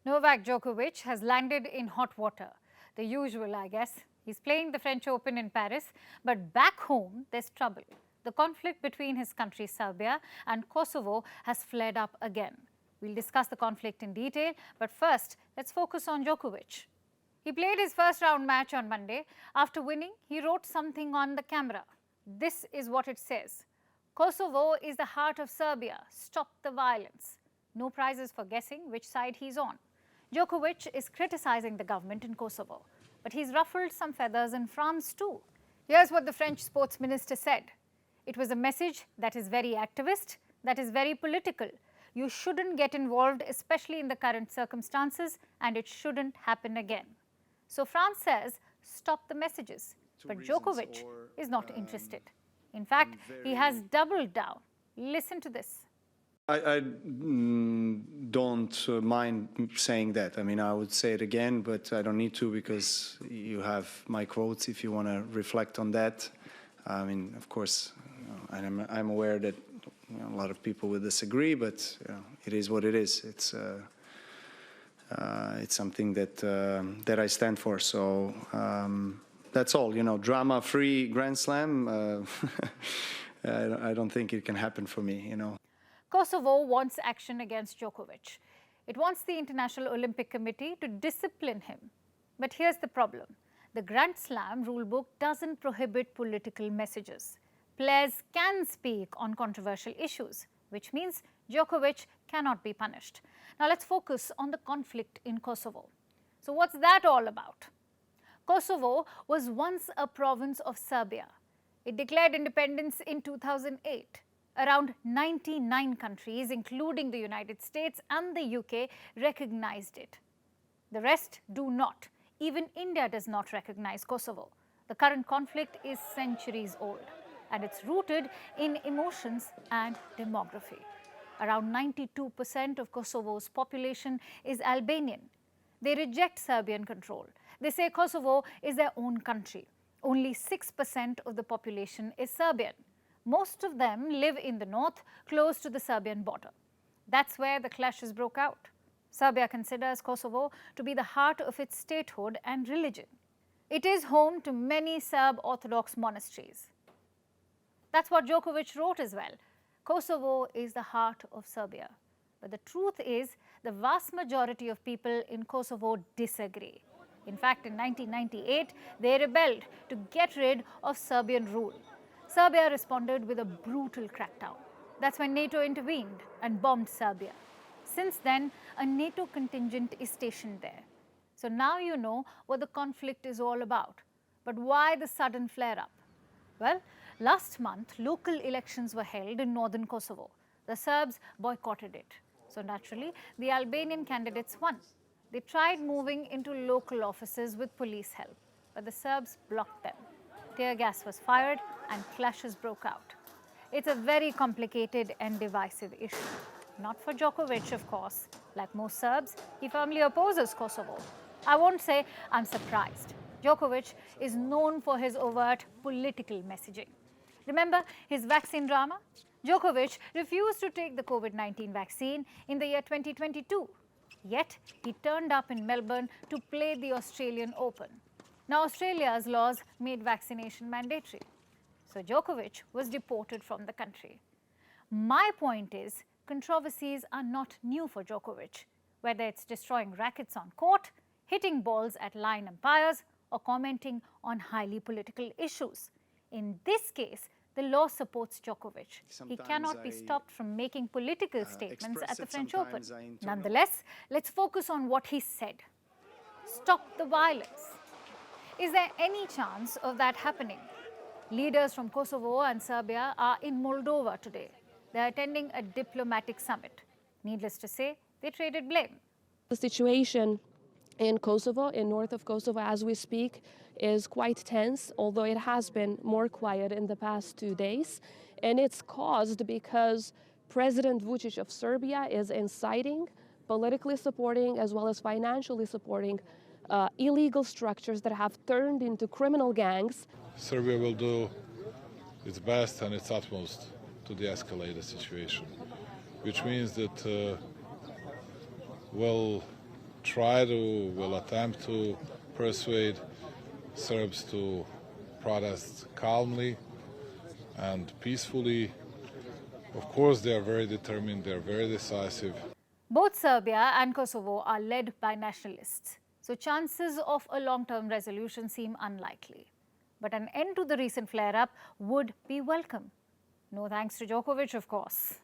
Novak Djokovic has landed in hot water. The usual, I guess. He's playing the French Open in Paris, but back home, there's trouble. The conflict between his country, Serbia, and Kosovo has flared up again. We'll discuss the conflict in detail, but first, let's focus on Djokovic. He played his first round match on Monday. After winning, he wrote something on the camera. This is what it says. Kosovo is the heart of Serbia. Stop the violence. No prizes for guessing which side he's on. Djokovic is criticizing the government in Kosovo, but he's ruffled some feathers in France too. Here's what the French sports minister said. It was a message that is very activist, that is very political. You shouldn't get involved, especially in the current circumstances, and it shouldn't happen again. So France says, stop the messages. But Djokovic is not interested. In fact, he has doubled down. Listen to this. I don't mind saying that. I mean, I would say it again, but I don't need to because you have my quotes if you want to reflect on that. I mean, of course, I'm aware that a lot of people will disagree, but it is what it is. It's something that I stand for. So that's all. Drama-free Grand Slam. I don't think it can happen for me. Kosovo wants action against Djokovic. It wants the International Olympic Committee to discipline him. But here's the problem. The Grand Slam rulebook doesn't prohibit political messages. Players can speak on controversial issues, which means Djokovic cannot be punished. Now let's focus on the conflict in Kosovo. So what's that all about? Kosovo was once a province of Serbia. It declared independence in 2008. Around 99 countries, including the United States and the UK, recognized it. The rest do not. Even India does not recognize Kosovo. The current conflict is centuries old, and it's rooted in emotions and demography. Around 92% of Kosovo's population is Albanian. They reject Serbian control. They say Kosovo is their own country. Only 6% of the population is Serbian. Most of them live in the north, close to the Serbian border. That's where the clashes broke out. Serbia considers Kosovo to be the heart of its statehood and religion. It is home to many Serb Orthodox monasteries. That's what Djokovic wrote as well. Kosovo is the heart of Serbia. But the truth is, the vast majority of people in Kosovo disagree. In fact, in 1998, they rebelled to get rid of Serbian rule. Serbia responded with a brutal crackdown. That's when NATO intervened and bombed Serbia. Since then, a NATO contingent is stationed there. So now you know what the conflict is all about. But why the sudden flare-up? Well, last month, local elections were held in northern Kosovo. The Serbs boycotted it. So naturally, the Albanian candidates won. They tried moving into local offices with police help, but the Serbs blocked them. Tear gas was fired and clashes broke out. It's a very complicated and divisive issue. Not for Djokovic, of course. Like most Serbs, he firmly opposes Kosovo. I won't say I'm surprised. Djokovic is known for his overt political messaging. Remember his vaccine drama? Djokovic refused to take the COVID-19 vaccine in the year 2022. Yet, he turned up in Melbourne to play the Australian Open. Now, Australia's laws made vaccination mandatory. So, Djokovic was deported from the country. My point is, controversies are not new for Djokovic, whether it's destroying rackets on court, hitting balls at line umpires, or commenting on highly political issues. In this case, the law supports Djokovic. He cannot be stopped from making political statements at the French Open. Nonetheless, let's focus on what he said. Stop the violence. Is there any chance of that happening? Leaders from Kosovo and Serbia are in Moldova today. They are attending a diplomatic summit. Needless to say, they traded blame. The situation in Kosovo, in north of Kosovo as we speak, is quite tense, although it has been more quiet in the past 2 days. And it's caused because President Vučić of Serbia is inciting, politically supporting, as well as financially supporting illegal structures that have turned into criminal gangs. Serbia will do its best and its utmost to de-escalate the situation, which means that we'll will attempt to persuade Serbs to protest calmly and peacefully. Of course, they are very determined, they are very decisive. Both Serbia and Kosovo are led by nationalists, so chances of a long-term resolution seem unlikely. But an end to the recent flare-up would be welcome. No thanks to Djokovic, of course.